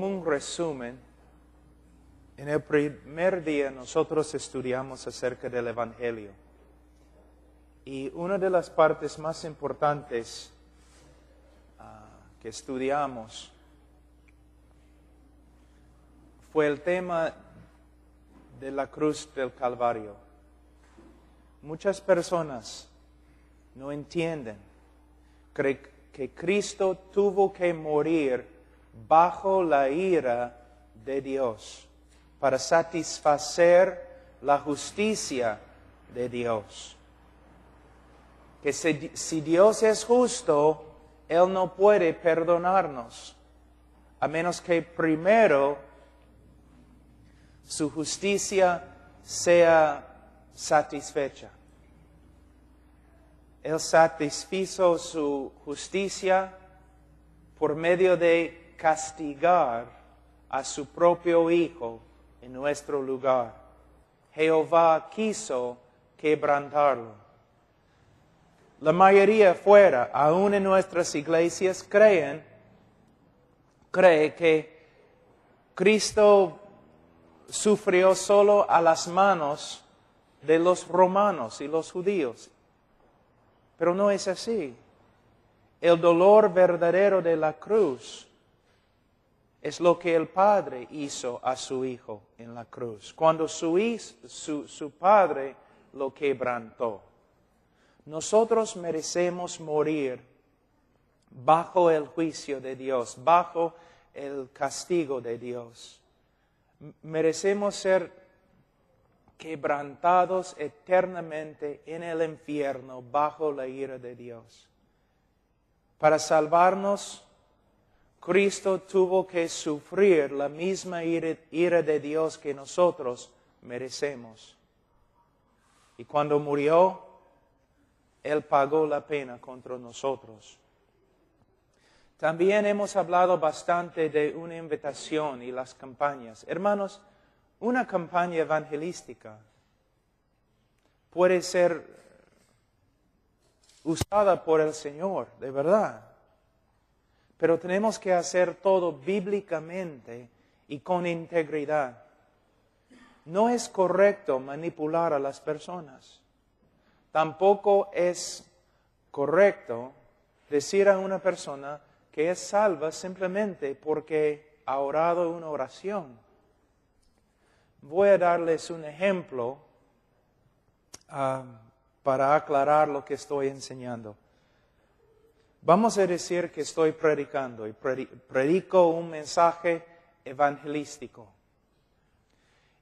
como un resumen, en el primer día nosotros estudiamos acerca del Evangelio. Y una de las partes más importantes que estudiamos fue el tema de la cruz del Calvario. Muchas personas no entienden que Cristo tuvo que morir bajo la ira de Dios para satisfacer la justicia de Dios. Que si Dios es justo, Él no puede perdonarnos, a menos que primero su justicia sea satisfecha. Él satisfizo su justicia por medio de castigar a su propio Hijo en nuestro lugar. Jehová quiso quebrantarlo. La mayoría fuera, aún en nuestras iglesias, cree que Cristo sufrió solo a las manos de los romanos y los judíos. Pero no es así. El dolor verdadero de la cruz es lo que el Padre hizo a su Hijo en la cruz, cuando su Padre lo quebrantó. Nosotros merecemos morir bajo el juicio de Dios, bajo el castigo de Dios. Merecemos ser quebrantados eternamente en el infierno bajo la ira de Dios. Para salvarnos, Cristo tuvo que sufrir la misma ira de Dios que nosotros merecemos. Y cuando murió, Él pagó la pena contra nosotros. También hemos hablado bastante de una invitación y las campañas. Hermanos, una campaña evangelística puede ser usada por el Señor, de verdad. Pero tenemos que hacer todo bíblicamente y con integridad. No es correcto manipular a las personas. Tampoco es correcto decir a una persona que es salva simplemente porque ha orado una oración. Voy a darles un ejemplo para aclarar lo que estoy enseñando. Vamos a decir que estoy predicando y predico un mensaje evangelístico.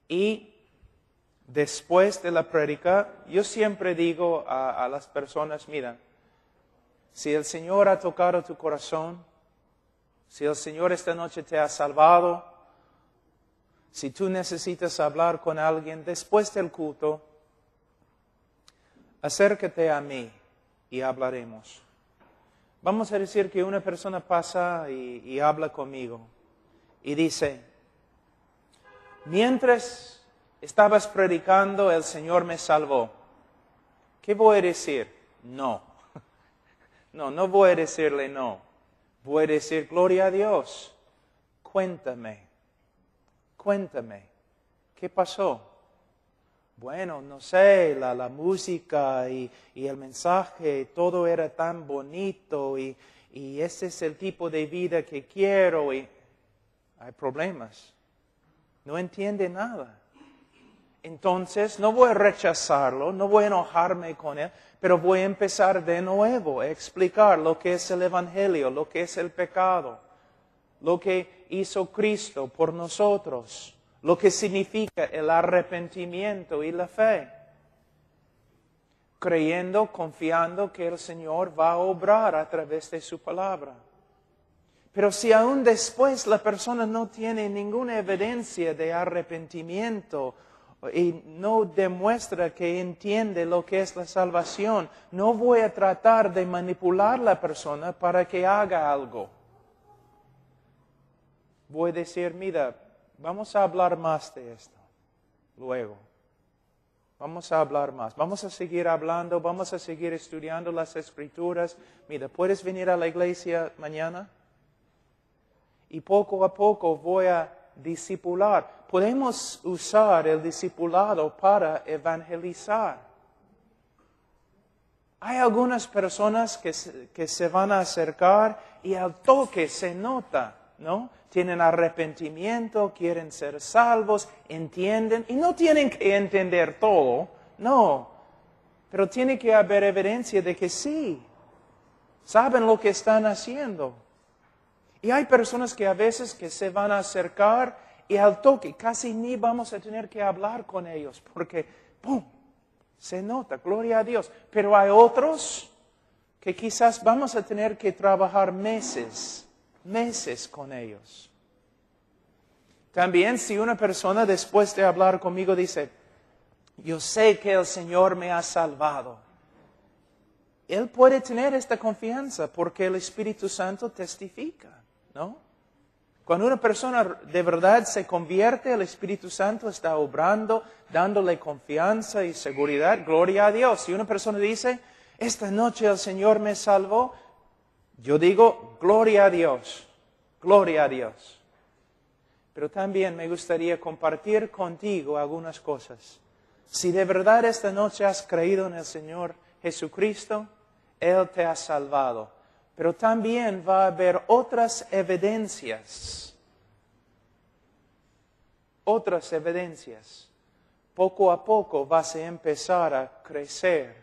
Y después de la prédica, yo siempre digo a las personas, mira, si el Señor ha tocado tu corazón, si el Señor esta noche te ha salvado, si tú necesitas hablar con alguien después del culto, acércate a mí y hablaremos. Vamos a decir que una persona pasa y habla conmigo y dice, mientras estabas predicando, el Señor me salvó. ¿Qué voy a decir? No. No voy a decirle no. Voy a decir, gloria a Dios. Cuéntame. ¿Qué pasó? Bueno, no sé, la música y el mensaje, todo era tan bonito y ese es el tipo de vida que quiero y hay problemas. No entiende nada. Entonces, no voy a rechazarlo, no voy a enojarme con él, pero voy a empezar de nuevo a explicar lo que es el Evangelio, lo que es el pecado, lo que hizo Cristo por nosotros, lo que significa el arrepentimiento y la fe. Creyendo, confiando que el Señor va a obrar a través de su palabra. Pero si aún después la persona no tiene ninguna evidencia de arrepentimiento y no demuestra que entiende lo que es la salvación, no voy a tratar de manipular a la persona para que haga algo. Voy a decir, mira, vamos a hablar más de esto luego. Vamos a hablar más. Vamos a seguir hablando, vamos a seguir estudiando las Escrituras. Mira, ¿puedes venir a la iglesia mañana? y poco a poco voy a discipular. Podemos usar el discipulado para evangelizar. Hay algunas personas que se van a acercar y al toque se nota, ¿no? Tienen arrepentimiento, quieren ser salvos, entienden, y no tienen que entender todo, no. Pero tiene que haber evidencia de que sí, saben lo que están haciendo. Y hay personas que a veces que se van a acercar y al toque casi ni vamos a tener que hablar con ellos, porque ¡pum! Se nota, gloria a Dios. Pero hay otros que quizás vamos a tener que trabajar meses con ellos. También si una persona después de hablar conmigo dice, yo sé que el Señor me ha salvado, él puede tener esta confianza porque el Espíritu Santo testifica, ¿no? Cuando una persona de verdad se convierte, el Espíritu Santo está obrando, dándole confianza y seguridad. Gloria a Dios. Si una persona dice, esta noche el Señor me salvó, yo digo, gloria a Dios, gloria a Dios. Pero también me gustaría compartir contigo algunas cosas. Si de verdad esta noche has creído en el Señor Jesucristo, Él te ha salvado. Pero también va a haber otras evidencias. Otras evidencias. Poco a poco vas a empezar a crecer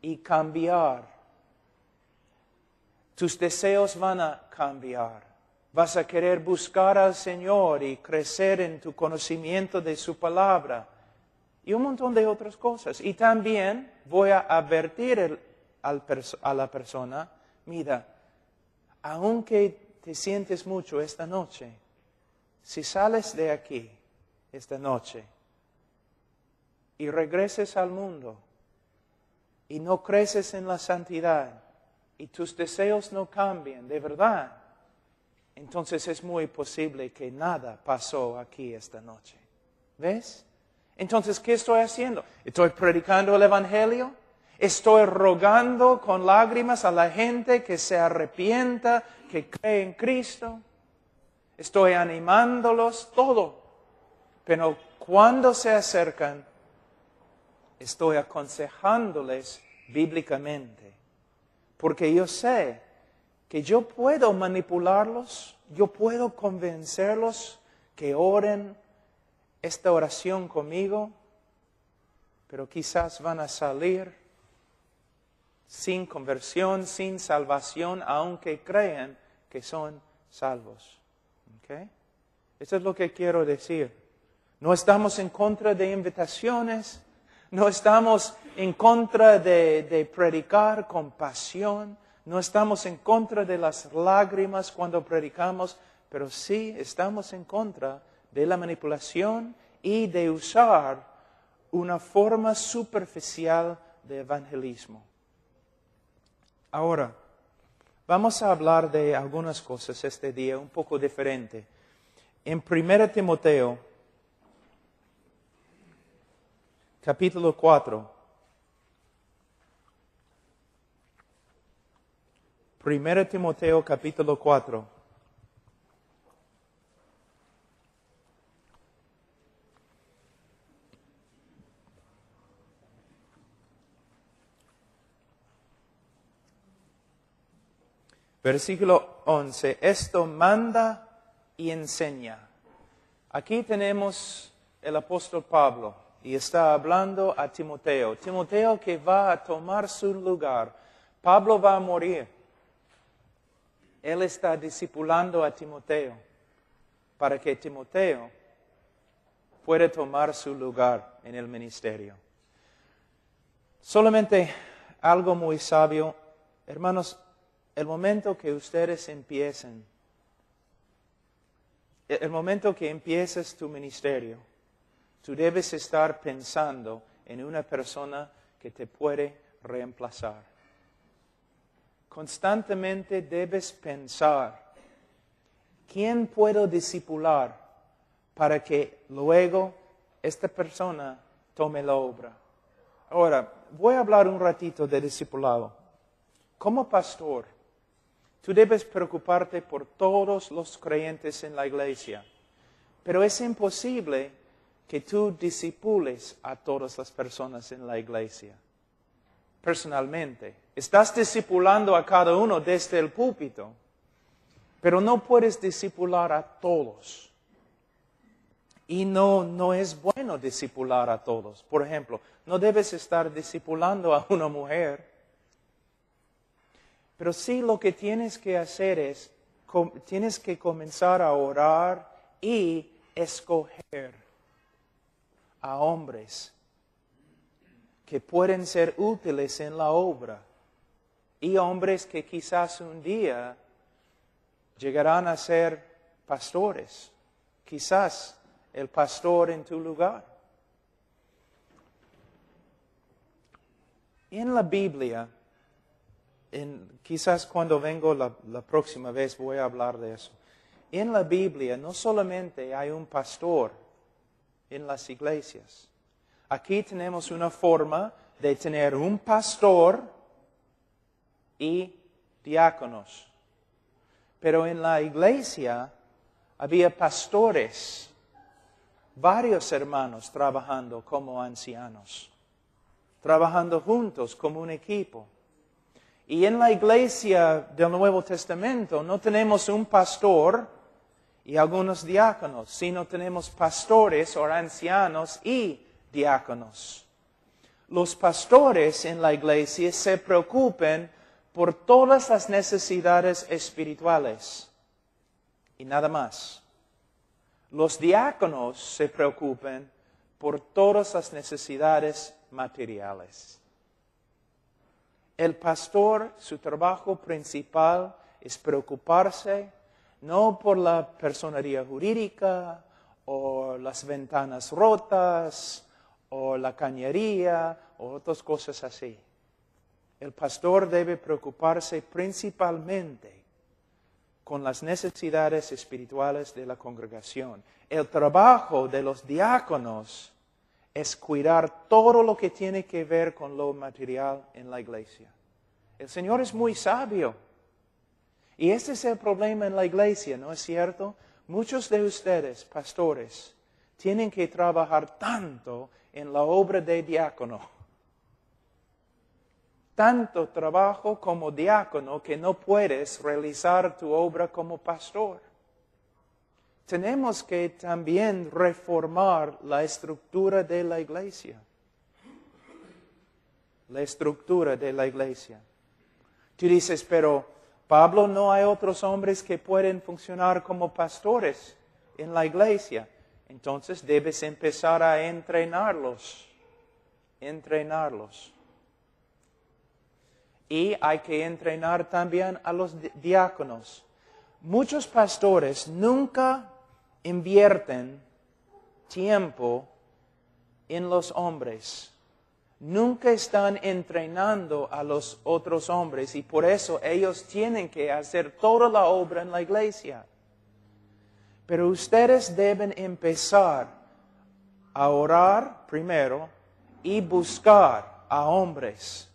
y cambiar. Tus deseos van a cambiar. Vas a querer buscar al Señor y crecer en tu conocimiento de su palabra. Y un montón de otras cosas. Y también voy a advertir a la persona, mira, aunque te sientes mucho esta noche, si sales de aquí esta noche y regreses al mundo y no creces en la santidad y tus deseos no cambian de verdad, entonces es muy posible que nada pasó aquí esta noche. ¿Ves? Entonces, ¿qué estoy haciendo? ¿Estoy predicando el Evangelio? ¿Estoy rogando con lágrimas a la gente que se arrepienta, que cree en Cristo? ¿Estoy animándolos? Todo. Pero cuando se acercan, estoy aconsejándoles bíblicamente. Porque yo sé que yo puedo manipularlos, yo puedo convencerlos que oren esta oración conmigo, pero quizás van a salir sin conversión, sin salvación, aunque crean que son salvos. ¿Okay? Eso es lo que quiero decir. No estamos en contra de invitaciones, no estamos en contra de predicar con pasión, no estamos en contra de las lágrimas cuando predicamos, pero sí estamos en contra de la manipulación y de usar una forma superficial de evangelismo. Ahora, vamos a hablar de algunas cosas este día un poco diferente. En 1 Timoteo, capítulo 4. 1 Timoteo, capítulo 4. Versículo 11, esto manda y enseña. Aquí tenemos el apóstol Pablo y está hablando a Timoteo. Timoteo que va a tomar su lugar. Pablo va a morir. Él está discipulando a Timoteo para que Timoteo pueda tomar su lugar en el ministerio. Solamente algo muy sabio, hermanos. El momento que ustedes empiecen, el momento que empieces tu ministerio, tú debes estar pensando en una persona que te puede reemplazar. Constantemente debes pensar, ¿quién puedo discipular para que luego esta persona tome la obra? Ahora, voy a hablar un ratito de discipulado. Como pastor, Tú debes preocuparte por todos los creyentes en la iglesia. Pero es imposible que tú discipules a todas las personas en la iglesia. Personalmente. Estás discipulando a cada uno desde el púlpito. Pero no puedes discipular a todos. Y no es bueno discipular a todos. Por ejemplo, no debes estar discipulando a una mujer. Pero sí lo que tienes que hacer es, tienes que comenzar a orar y escoger a hombres que pueden ser útiles en la obra. Y hombres que quizás un día llegarán a ser pastores. Quizás el pastor en tu lugar. En la Biblia, quizás cuando vengo la próxima vez voy a hablar de eso. En la Biblia no solamente hay un pastor en las iglesias. Aquí tenemos una forma de tener un pastor y diáconos. Pero en la iglesia había pastores, varios hermanos trabajando como ancianos, trabajando juntos como un equipo. Y en la iglesia del Nuevo Testamento no tenemos un pastor y algunos diáconos, sino tenemos pastores o ancianos y diáconos. Los pastores en la iglesia se preocupan por todas las necesidades espirituales y nada más. Los diáconos se preocupan por todas las necesidades materiales. El pastor, su trabajo principal es preocuparse no por la personería jurídica o las ventanas rotas o la cañería o otras cosas así. El pastor debe preocuparse principalmente con las necesidades espirituales de la congregación. El trabajo de los diáconos es cuidar todo lo que tiene que ver con lo material en la iglesia. El Señor es muy sabio. Y este es el problema en la iglesia, ¿no es cierto? Muchos de ustedes, pastores, tienen que trabajar tanto en la obra de diácono. Tanto trabajo como diácono que no puedes realizar tu obra como pastor. Tenemos que también reformar la estructura de la iglesia. La estructura de la iglesia. Tú dices, pero Pablo, ¿no hay otros hombres que pueden funcionar como pastores en la iglesia? Entonces debes empezar a entrenarlos. Entrenarlos. Y hay que entrenar también a los diáconos. Muchos pastores nunca invierten tiempo en los hombres. Nunca están entrenando a los otros hombres y por eso ellos tienen que hacer toda la obra en la iglesia. Pero ustedes deben empezar a orar primero y buscar a hombres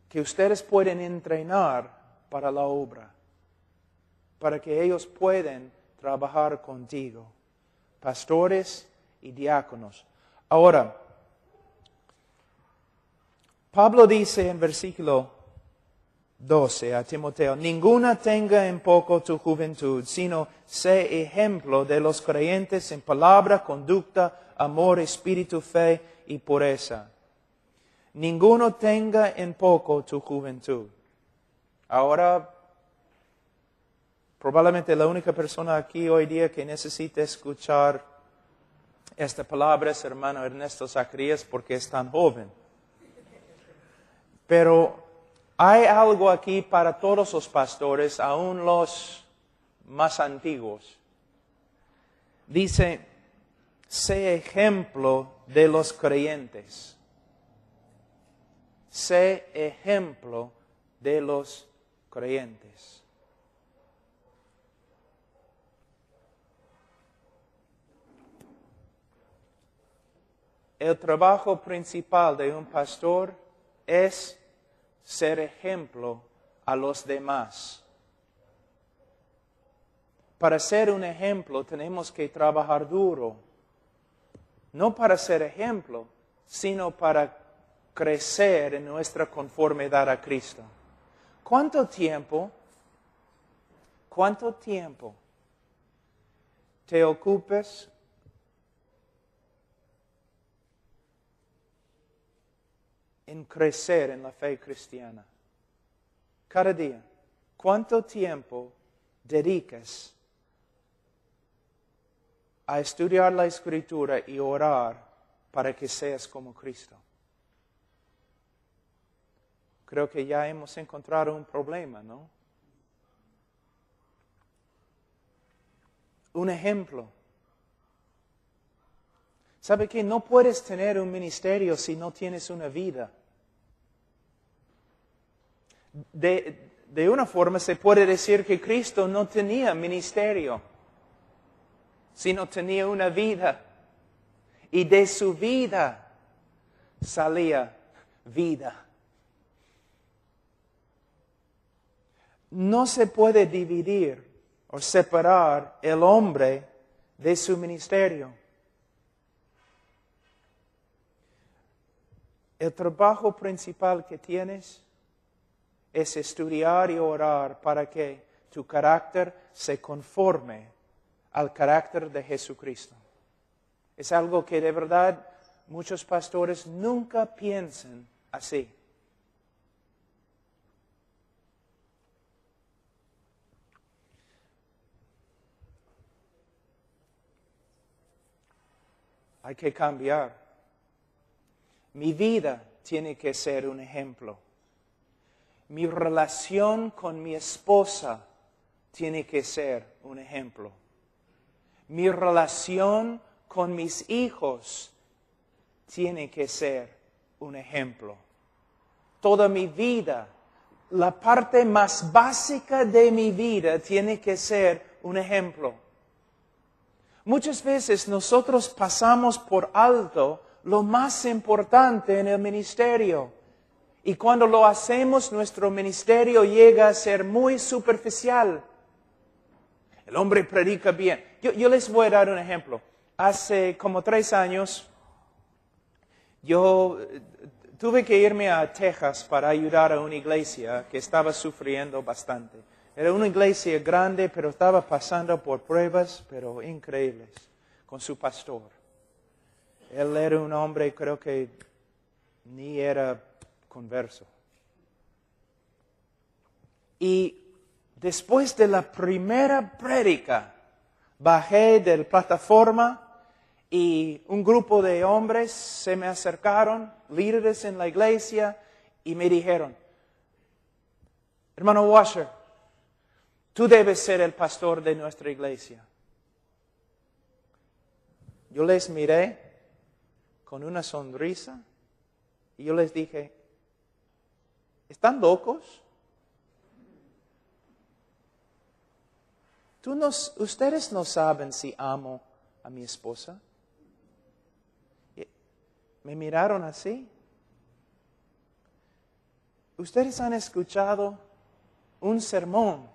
que ustedes pueden entrenar para la obra, para que ellos puedan trabajar contigo, pastores y diáconos. Ahora, Pablo dice en versículo 12 a Timoteo, ninguna tenga en poco tu juventud, sino sé ejemplo de los creyentes en palabra, conducta, amor, espíritu, fe y pureza. Ninguno tenga en poco tu juventud. Ahora, probablemente la única persona aquí hoy día que necesita escuchar esta palabra es hermano Ernesto Zacarías porque es tan joven. Pero hay algo aquí para todos los pastores, aún los más antiguos. Dice, sé ejemplo de los creyentes. Sé ejemplo de los creyentes. El trabajo principal de un pastor es ser ejemplo a los demás. para ser un ejemplo tenemos que trabajar duro. No para ser ejemplo, sino para crecer en nuestra conformidad a Cristo. ¿Cuánto tiempo te ocupes en crecer en la fe cristiana? Cada día. ¿Cuánto tiempo dedicas a estudiar la Escritura y orar para que seas como Cristo? Creo que ya hemos encontrado un problema, ¿no? Un ejemplo. ¿Sabe qué? No puedes tener un ministerio si no tienes una vida. De una forma se puede decir que Cristo no tenía ministerio, sino tenía una vida. Y de su vida salía vida. No se puede dividir o separar el hombre de su ministerio. El trabajo principal que tienes es estudiar y orar para que tu carácter se conforme al carácter de Jesucristo. Es algo que de verdad muchos pastores nunca piensan así. Hay que cambiar. Mi vida tiene que ser un ejemplo. Mi relación con mi esposa tiene que ser un ejemplo. Mi relación con mis hijos tiene que ser un ejemplo. Toda mi vida, la parte más básica de mi vida tiene que ser un ejemplo. Muchas veces nosotros pasamos por alto lo más importante en el ministerio. Y cuando lo hacemos, nuestro ministerio llega a ser muy superficial. El hombre predica bien. Yo les voy a dar un ejemplo. Hace como 3 años, yo tuve que irme a Texas para ayudar a una iglesia que estaba sufriendo bastante. Era una iglesia grande, pero estaba pasando por pruebas, pero increíbles, con su pastor. Él era un hombre, creo que ni era converso. Y después de la primera prédica, bajé de la plataforma y un grupo de hombres se me acercaron, líderes en la iglesia, y me dijeron, hermano Washer, tú debes ser el pastor de nuestra iglesia. Yo les miré con una sonrisa y yo les dije, ¿están locos? Ustedes no saben si amo a mi esposa. Me miraron así. Ustedes han escuchado un sermón.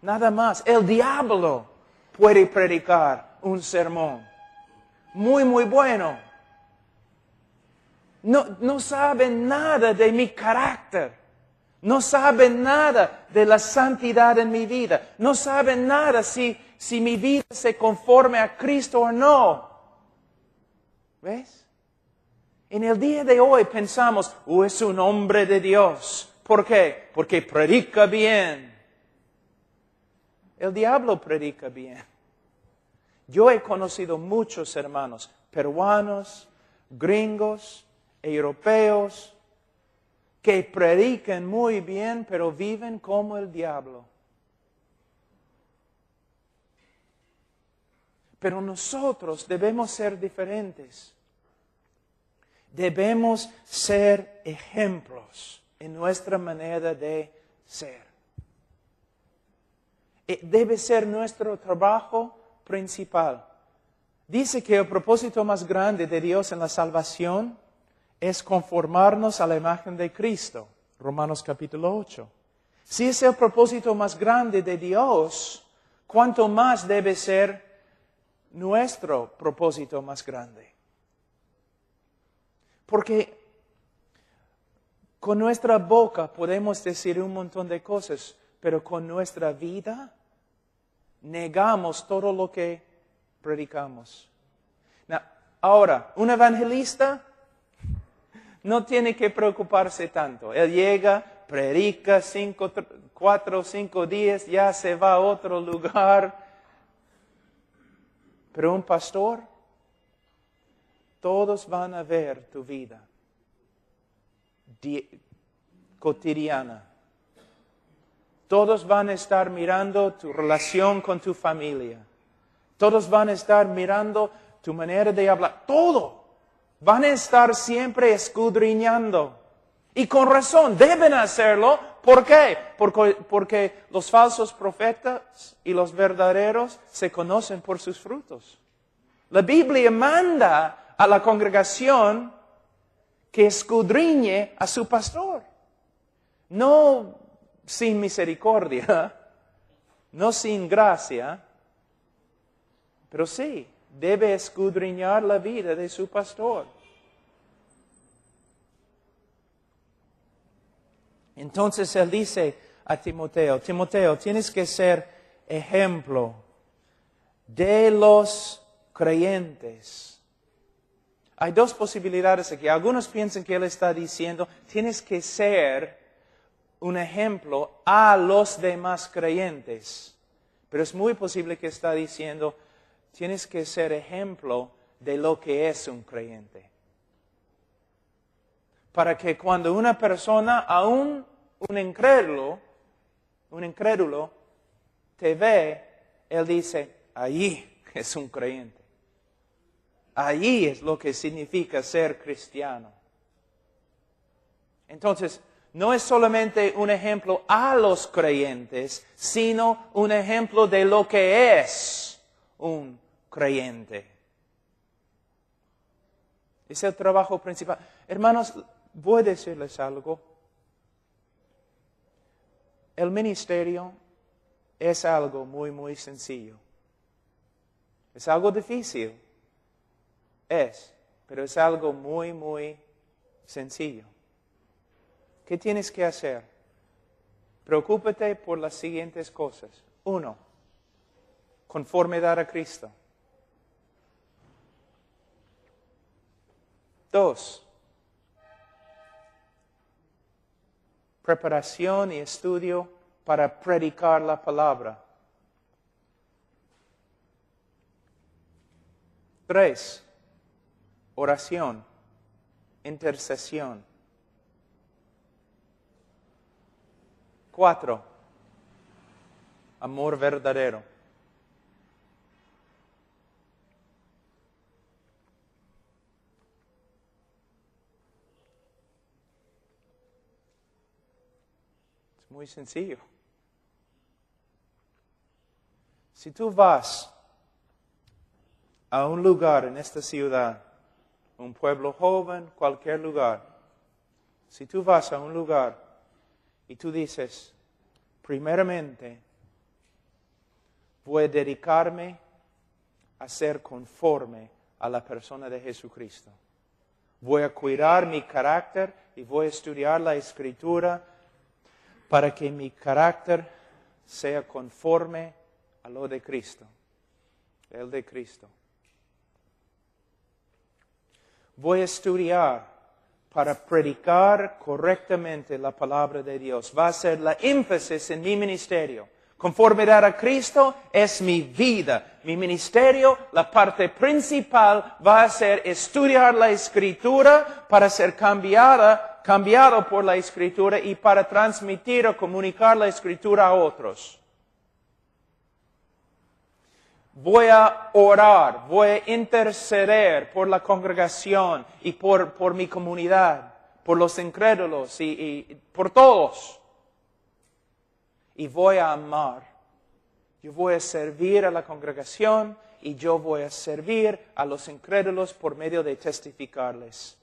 Nada más. El diablo puede predicar un sermón. Muy, muy bueno. No saben nada de mi carácter. No saben nada de la santidad en mi vida. No saben nada si mi vida se conforme a Cristo o no. ¿Ves? En el día de hoy pensamos, es un hombre de Dios. ¿Por qué? Porque predica bien. El diablo predica bien. Yo he conocido muchos hermanos, peruanos, gringos, europeos, que predican muy bien, pero viven como el diablo. Pero nosotros debemos ser diferentes. Debemos ser ejemplos en nuestra manera de ser. Debe ser nuestro trabajo principal. Dice que el propósito más grande de Dios en la salvación es conformarnos a la imagen de Cristo. Romanos capítulo 8. Si es el propósito más grande de Dios, ¿cuánto más debe ser nuestro propósito más grande? Porque con nuestra boca podemos decir un montón de cosas, pero con nuestra vida negamos todo lo que predicamos. Ahora, un evangelista no tiene que preocuparse tanto. Él llega, predica 4 o 5 días, ya se va a otro lugar. Pero un pastor, todos van a ver tu vida cotidiana. Todos van a estar mirando tu relación con tu familia. Todos van a estar mirando tu manera de hablar. Todo. Van a estar siempre escudriñando. Y con razón, deben hacerlo. ¿Por qué? Porque los falsos profetas y los verdaderos se conocen por sus frutos. La Biblia manda a la congregación que escudriñe a su pastor. No sin misericordia, no sin gracia, pero sí, debe escudriñar la vida de su pastor. Entonces él dice a Timoteo, Timoteo, tienes que ser ejemplo de los creyentes. Hay dos posibilidades aquí. Algunos piensan que él está diciendo, tienes que ser un ejemplo a los demás creyentes. Pero es muy posible que está diciendo, tienes que ser ejemplo de lo que es un creyente. Para que cuando una persona, aún un incrédulo te ve, él dice, allí es un creyente. Allí es lo que significa ser cristiano. Entonces, no es solamente un ejemplo a los creyentes, sino un ejemplo de lo que es un creyente. Es el trabajo principal. Hermanos, voy a decirles algo. El ministerio es algo muy, muy sencillo. Es algo difícil. Pero es algo muy, muy sencillo. ¿Qué tienes que hacer? Preocúpate por las siguientes cosas. 1, conformidad a Cristo. 2, preparación y estudio para predicar la palabra. 3, oración, intercesión. 4, amor verdadero. Es muy sencillo. Si tú vas a un lugar en esta ciudad, un pueblo joven, cualquier lugar, si tú vas a un lugar y tú dices, primeramente, voy a dedicarme a ser conforme a la persona de Jesucristo. Voy a cuidar mi carácter y voy a estudiar la Escritura para que mi carácter sea conforme a lo de Cristo, el de Cristo. Voy a estudiar para predicar correctamente la palabra de Dios. Va a ser la énfasis en mi ministerio. Conformidad a Cristo es mi vida. Mi ministerio, la parte principal, va a ser estudiar la Escritura para ser cambiado por la Escritura y para transmitir o comunicar la Escritura a otros. Voy a orar, voy a interceder por la congregación y por mi comunidad, por los incrédulos y por todos. Y voy a amar. Yo voy a servir a la congregación y yo voy a servir a los incrédulos por medio de testificarles.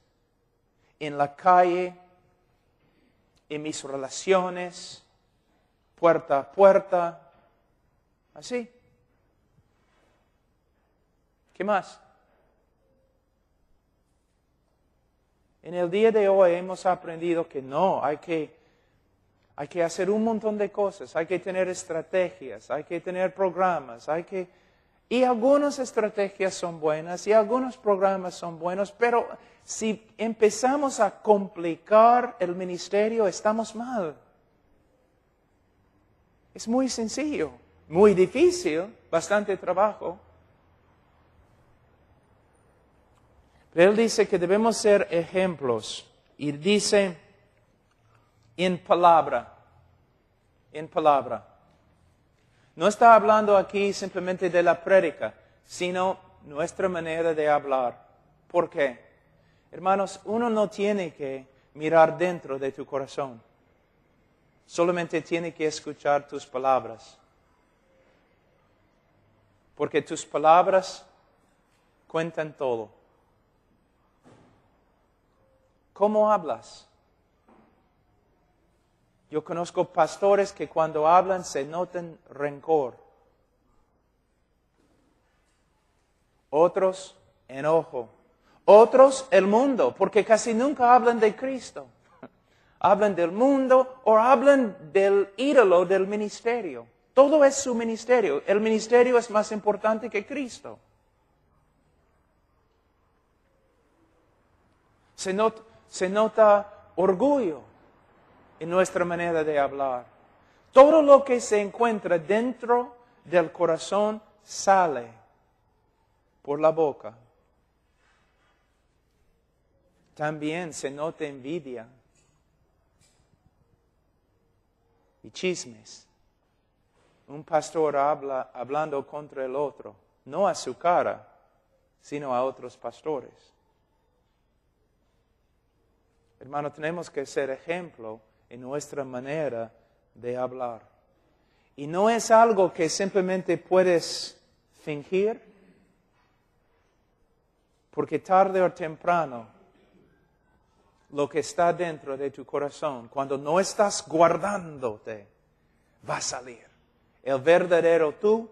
En la calle, en mis relaciones, puerta a puerta, así. ¿Qué más? En el día de hoy hemos aprendido que no, hay que hacer un montón de cosas, hay que tener estrategias, hay que tener programas, y algunas estrategias son buenas y algunos programas son buenos, pero si empezamos a complicar el ministerio, estamos mal. Es muy sencillo, muy difícil, bastante trabajo. Pero él dice que debemos ser ejemplos. Y dice, en palabra. No está hablando aquí simplemente de la prédica, sino nuestra manera de hablar. ¿Por qué? Hermanos, uno no tiene que mirar dentro de tu corazón. Solamente tiene que escuchar tus palabras. Porque tus palabras cuentan todo. ¿Cómo hablas? Yo conozco pastores que cuando hablan se notan rencor. Otros, enojo. Otros, el mundo, porque casi nunca hablan de Cristo. Hablan del mundo o hablan del ídolo del ministerio. Todo es su ministerio. El ministerio es más importante que Cristo. Se nota orgullo en nuestra manera de hablar. Todo lo que se encuentra dentro del corazón sale por la boca. También se nota envidia y chismes. Un pastor hablando contra el otro, no a su cara, sino a otros pastores. Hermano, tenemos que ser ejemplo en nuestra manera de hablar. Y no es algo que simplemente puedes fingir, porque tarde o temprano, lo que está dentro de tu corazón, cuando no estás guardándote, va a salir. El verdadero tú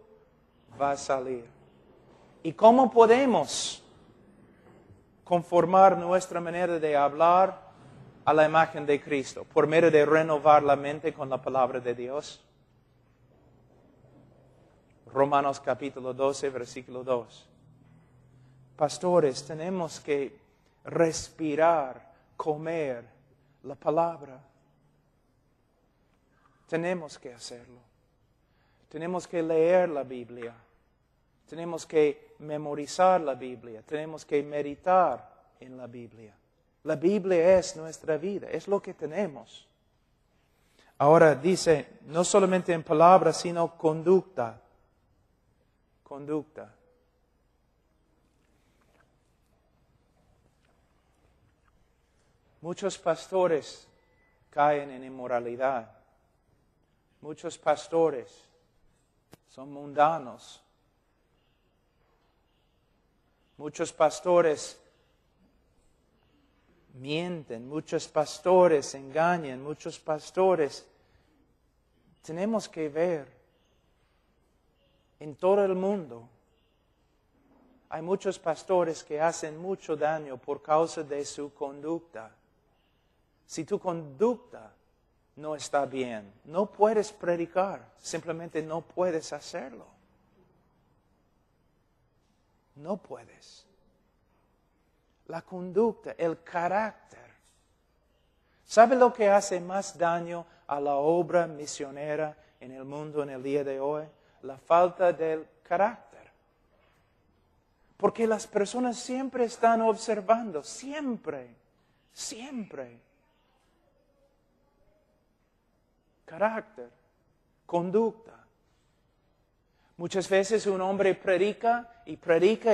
va a salir. ¿Y cómo podemos conformar nuestra manera de hablar a la imagen de Cristo? Por medio de renovar la mente con la palabra de Dios. Romanos capítulo 12, versículo 2. Pastores, tenemos que respirar, comer la palabra. Tenemos que hacerlo. Tenemos que leer la Biblia. Tenemos que memorizar la Biblia. Tenemos que meditar en la Biblia. La Biblia es nuestra vida, es lo que tenemos. Ahora dice, no solamente en palabras, sino conducta. Conducta. Muchos pastores caen en inmoralidad. Muchos pastores son mundanos. Muchos pastores mienten, muchos pastores engañan, muchos pastores. Tenemos que ver en todo el mundo. Hay muchos pastores que hacen mucho daño por causa de su conducta. Si tu conducta no está bien, no puedes predicar, simplemente no puedes hacerlo. No puedes. La conducta, el carácter. ¿Sabe lo que hace más daño a la obra misionera en el mundo en el día de hoy? La falta del carácter. Porque las personas siempre están observando, siempre. Carácter, conducta. Muchas veces un hombre predica y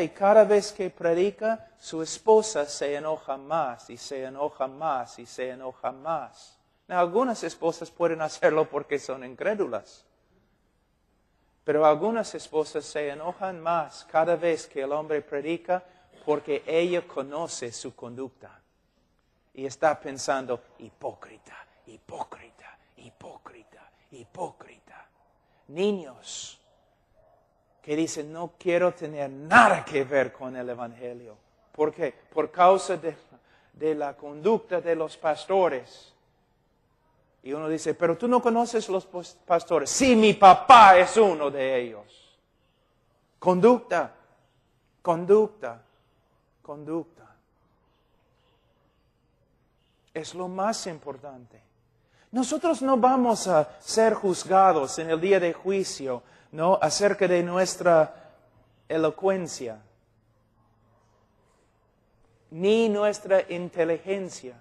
cada vez que predica, su esposa se enoja más y se enoja más y se enoja más. Algunas esposas pueden hacerlo porque son incrédulas. Pero algunas esposas se enojan más cada vez que el hombre predica porque ella conoce su conducta. Y está pensando, hipócrita. Niños, que dicen, no quiero tener nada que ver con el Evangelio. ¿Por qué? Por causa de la conducta de los pastores. Y uno dice, pero tú no conoces los pastores. Sí, mi papá es uno de ellos. Conducta, conducta, conducta. Es lo más importante. Nosotros no vamos a ser juzgados en el día de juicio, ¿no?, acerca de nuestra elocuencia, ni nuestra inteligencia,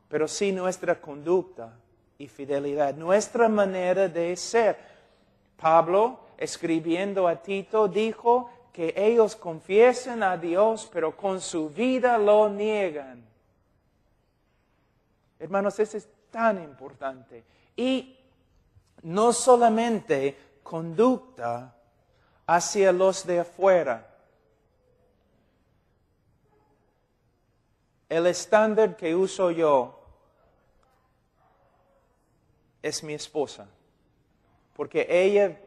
pero sí nuestra conducta y fidelidad, nuestra manera de ser. Pablo, escribiendo a Tito, dijo que ellos confiesen a Dios, pero con su vida lo niegan. Hermanos, eso es tan importante. Y no solamente conducta hacia los de afuera. El estándar que uso yo es mi esposa, porque ella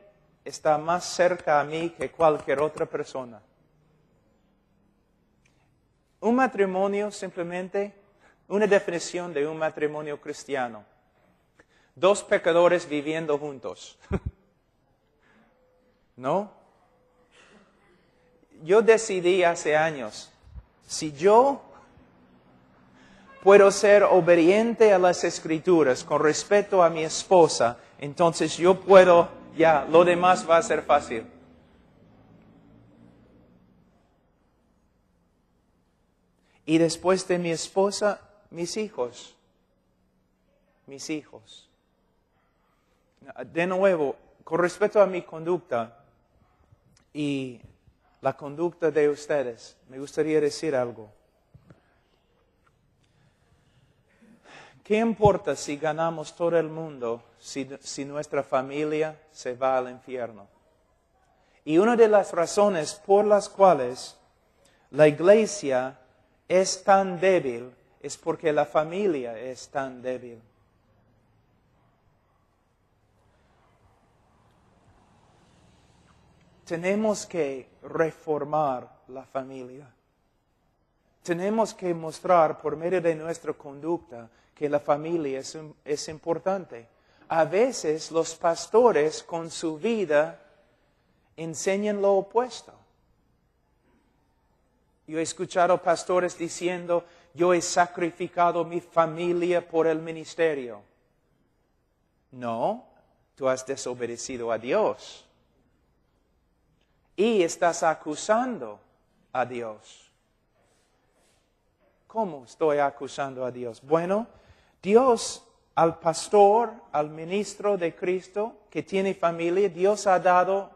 está más cerca a mí que cualquier otra persona. Un matrimonio, simplemente, una definición de un matrimonio cristiano: dos pecadores viviendo juntos. ¿No? Yo decidí hace años, si yo puedo ser obediente a las Escrituras con respecto a mi esposa, entonces yo puedo, ya, lo demás va a ser fácil. Y después de mi esposa, mis hijos. Mis hijos. De nuevo, con respecto a mi conducta y la conducta de ustedes, me gustaría decir algo. ¿Qué importa si ganamos todo el mundo si nuestra familia se va al infierno? Y una de las razones por las cuales la iglesia es tan débil es porque la familia es tan débil. Tenemos que reformar la familia. Tenemos que mostrar por medio de nuestra conducta que la familia es importante. A veces los pastores con su vida enseñan lo opuesto. Yo he escuchado pastores diciendo, yo he sacrificado mi familia por el ministerio. No, tú has desobedecido a Dios. Y estás acusando a Dios. ¿Cómo estoy acusando a Dios? Bueno, Dios al pastor, al ministro de Cristo que tiene familia, Dios ha dado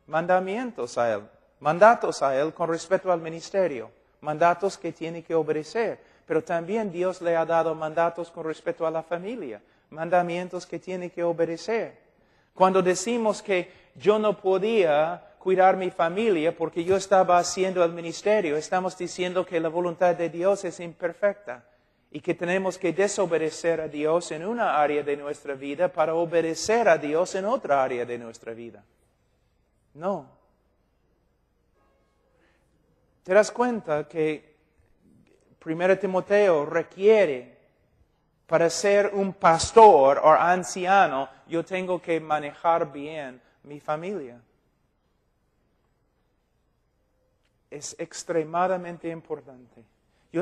mandamientos a él, mandatos a él con respecto al ministerio, mandatos que tiene que obedecer. Pero también Dios le ha dado mandatos con respecto a la familia, mandamientos que tiene que obedecer. Cuando decimos que yo no podía cuidar mi familia porque yo estaba haciendo el ministerio, estamos diciendo que la voluntad de Dios es imperfecta y que tenemos que desobedecer a Dios en una área de nuestra vida para obedecer a Dios en otra área de nuestra vida. No. ¿Te das cuenta que 1 Timoteo requiere, para ser un pastor o anciano, yo tengo que manejar bien mi familia? Es extremadamente importante. Yo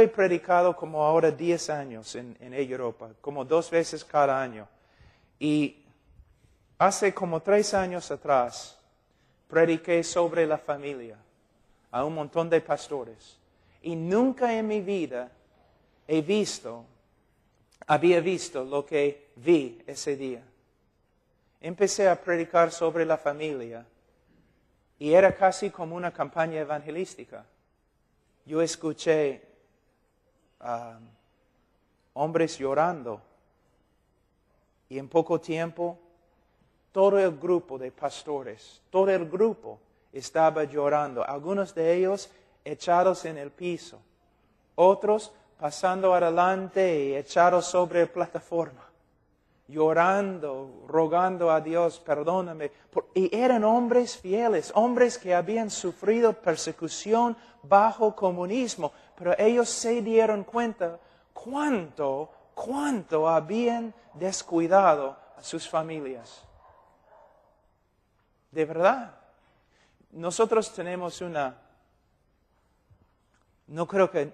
he predicado como ahora 10 años en Europa, como 2 veces cada año. Y hace como 3 años atrás, prediqué sobre la familia a un montón de pastores. Y nunca en mi vida había visto lo que vi ese día. Empecé a predicar sobre la familia. Y era casi como una campaña evangelística. Yo escuché hombres llorando. Y en poco tiempo, todo el grupo de pastores, todo el grupo estaba llorando. Algunos de ellos echados en el piso. Otros pasando adelante y echados sobre la plataforma. llorando, rogando a Dios, perdóname. Y eran hombres fieles, hombres que habían sufrido persecución bajo comunismo, pero ellos se dieron cuenta cuánto habían descuidado a sus familias. De verdad. Nosotros tenemos no creo que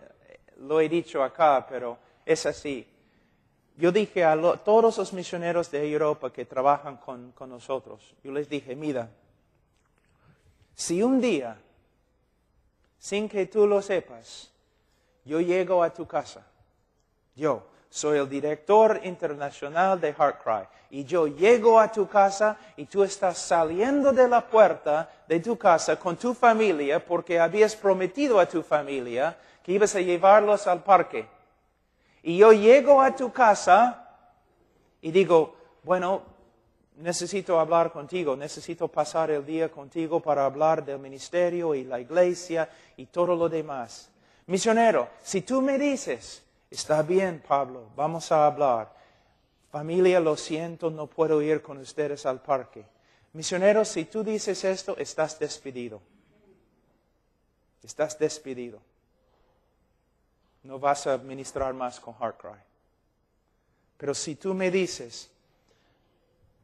lo he dicho acá, pero es así. Yo dije a todos los misioneros de Europa que trabajan con nosotros, yo les dije, mira, si un día, sin que tú lo sepas, yo llego a tu casa, yo soy el director internacional de HeartCry, y yo llego a tu casa y tú estás saliendo de la puerta de tu casa con tu familia porque habías prometido a tu familia que ibas a llevarlos al parque. Y yo llego a tu casa y digo, bueno, necesito hablar contigo, necesito pasar el día contigo para hablar del ministerio y la iglesia y todo lo demás. Misionero, si tú me dices, está bien, Pablo, vamos a hablar. Familia, lo siento, no puedo ir con ustedes al parque. Misionero, si tú dices esto, estás despedido. Estás despedido. No vas a ministrar más con HeartCry. Pero si tú me dices,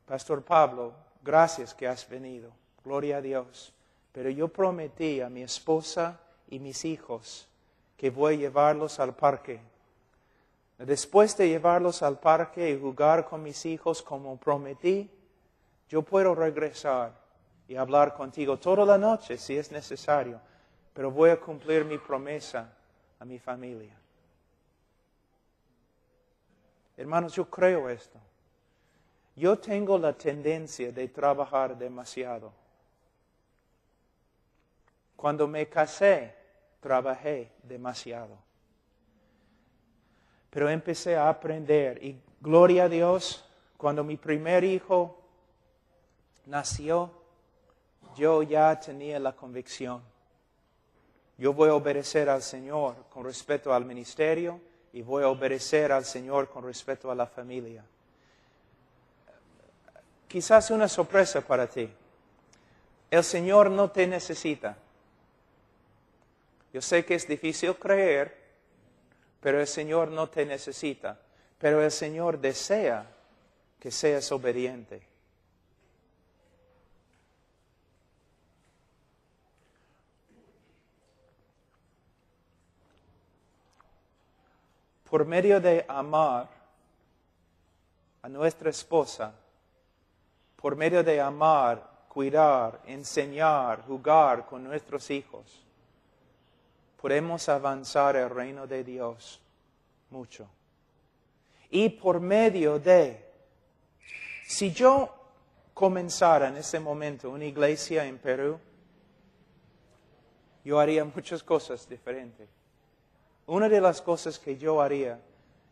Pastor Pablo, gracias que has venido, gloria a Dios, pero yo prometí a mi esposa y mis hijos que voy a llevarlos al parque. Después de llevarlos al parque y jugar con mis hijos como prometí, yo puedo regresar y hablar contigo toda la noche si es necesario, pero voy a cumplir mi promesa a mi familia. Hermanos, yo creo esto. Yo tengo la tendencia de trabajar demasiado. Cuando me casé, trabajé demasiado. Pero empecé a aprender y gloria a Dios, cuando mi primer hijo nació, yo ya tenía la convicción. Yo voy a obedecer al Señor con respecto al ministerio y voy a obedecer al Señor con respecto a la familia. Quizás una sorpresa para ti. El Señor no te necesita. Yo sé que es difícil creer, pero el Señor no te necesita. Pero el Señor desea que seas obediente. Por medio de amar a nuestra esposa, por medio de amar, cuidar, enseñar, jugar con nuestros hijos, podemos avanzar el reino de Dios mucho. Y por medio de, si yo comenzara en ese momento una iglesia en Perú, yo haría muchas cosas diferentes. Una de las cosas que yo haría,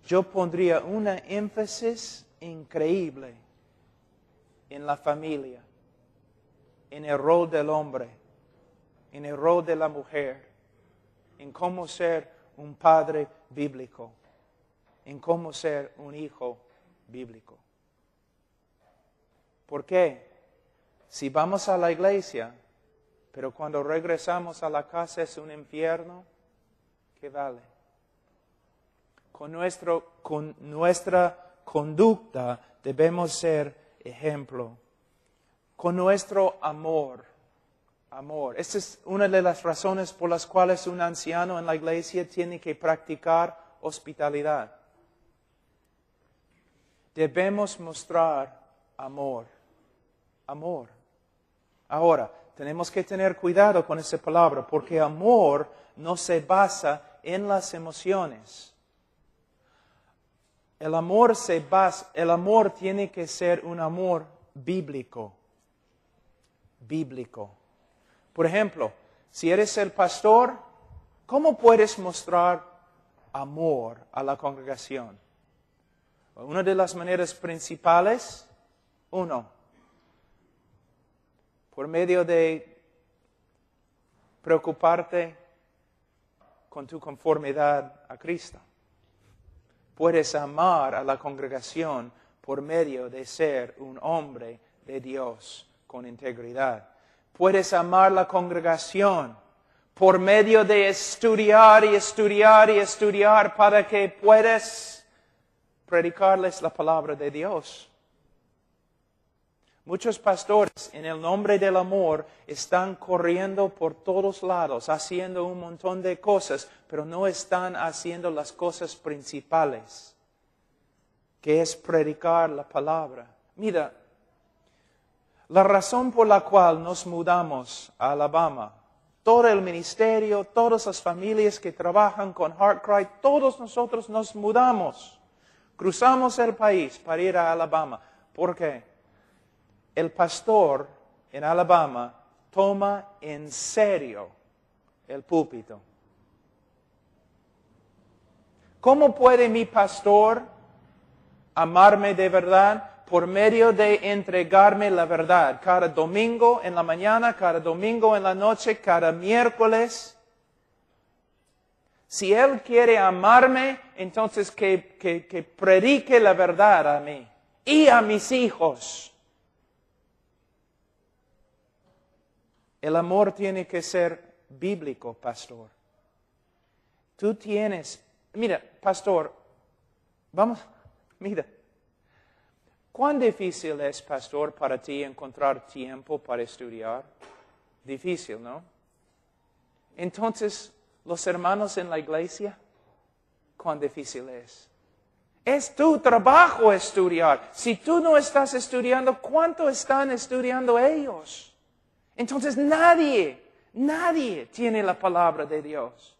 yo pondría una énfasis increíble en la familia, en el rol del hombre, en el rol de la mujer, en cómo ser un padre bíblico, en cómo ser un hijo bíblico. ¿Por qué? Si vamos a la iglesia, pero cuando regresamos a la casa es un infierno, ¿qué vale? Con nuestra conducta debemos ser ejemplo. Con nuestro amor. Esta es una de las razones por las cuales un anciano en la iglesia tiene que practicar hospitalidad. Debemos mostrar amor. Amor. Ahora, tenemos que tener cuidado con esa palabra, porque amor no se basa en las emociones. El amor tiene que ser un amor bíblico. Bíblico. Por ejemplo, si eres el pastor, ¿cómo puedes mostrar amor a la congregación? Una de las maneras principales, por medio de preocuparte con tu conformidad a Cristo. Puedes amar a la congregación por medio de ser un hombre de Dios con integridad. Puedes amar la congregación por medio de estudiar y estudiar y estudiar para que puedas predicarles la palabra de Dios. Muchos pastores, en el nombre del amor, están corriendo por todos lados, haciendo un montón de cosas, pero no están haciendo las cosas principales, que es predicar la palabra. Mira, la razón por la cual nos mudamos a Alabama, todo el ministerio, todas las familias que trabajan con HeartCry, todos nosotros nos mudamos. Cruzamos el país para ir a Alabama. ¿Por qué? El pastor en Alabama toma en serio el púlpito. ¿Cómo puede mi pastor amarme de verdad? Por medio de entregarme la verdad. Cada domingo en la mañana, cada domingo en la noche, cada miércoles. Si Él quiere amarme, entonces que predique la verdad a mí y a mis hijos. El amor tiene que ser bíblico, pastor. Tú tienes, mira, pastor, mira. ¿Cuán difícil es, pastor, para ti encontrar tiempo para estudiar? Difícil, ¿no? Entonces, los hermanos en la iglesia, ¿cuán difícil es? Es tu trabajo estudiar. Si tú no estás estudiando, ¿cuánto están estudiando ellos? Entonces nadie tiene la palabra de Dios.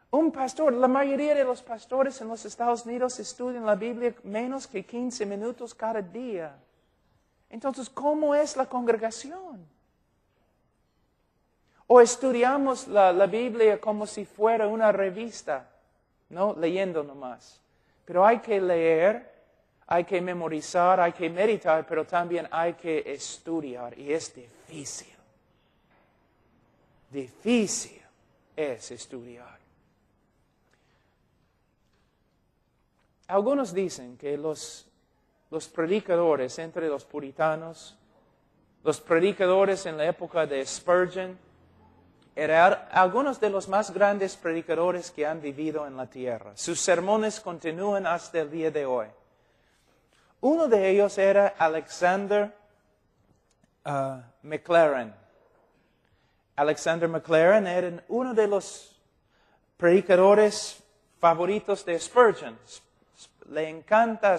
Un pastor, la mayoría de los pastores en los Estados Unidos estudian la Biblia menos que 15 minutos cada día. Entonces, ¿cómo es la congregación? O estudiamos la Biblia como si fuera una revista, ¿no? Leyendo nomás. Pero hay que leer, hay que memorizar, hay que meditar, pero también hay que estudiar. Y es difícil. Difícil es estudiar. Algunos dicen que los predicadores entre los puritanos, los predicadores en la época de Spurgeon, eran algunos de los más grandes predicadores que han vivido en la tierra. Sus sermones continúan hasta el día de hoy. Uno de ellos era Alexander Maclaren. Alexander Maclaren era uno de los predicadores favoritos de Spurgeon. Le encantaba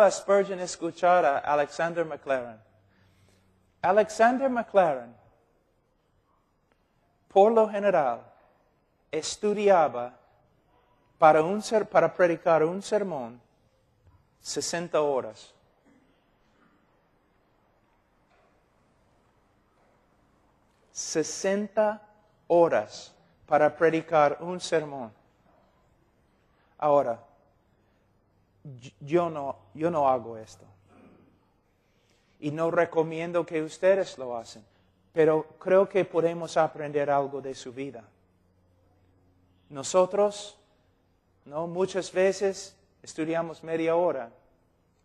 a Spurgeon escuchar a Alexander Maclaren. Alexander Maclaren, por lo general, estudiaba para predicar un sermón 60 horas. $60 horas para predicar un sermón. Ahora, yo no hago esto. Y no recomiendo que ustedes lo hacen. Pero creo que podemos aprender algo de su vida. Nosotros, ¿no? Muchas veces estudiamos media hora,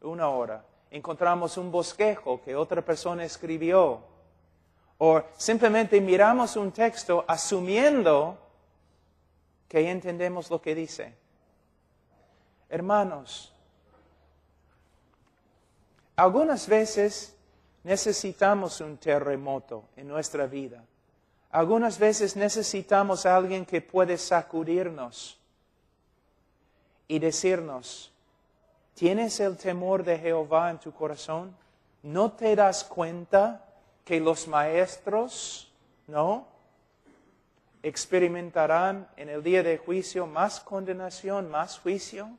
1 hora. Encontramos un bosquejo que otra persona escribió. O simplemente miramos un texto asumiendo que entendemos lo que dice. Hermanos, algunas veces necesitamos un terremoto en nuestra vida. Algunas veces necesitamos a alguien que puede sacudirnos y decirnos, ¿tienes el temor de Jehová en tu corazón? ¿No te das cuenta que los maestros, no, experimentarán en el día de juicio más condenación, más juicio?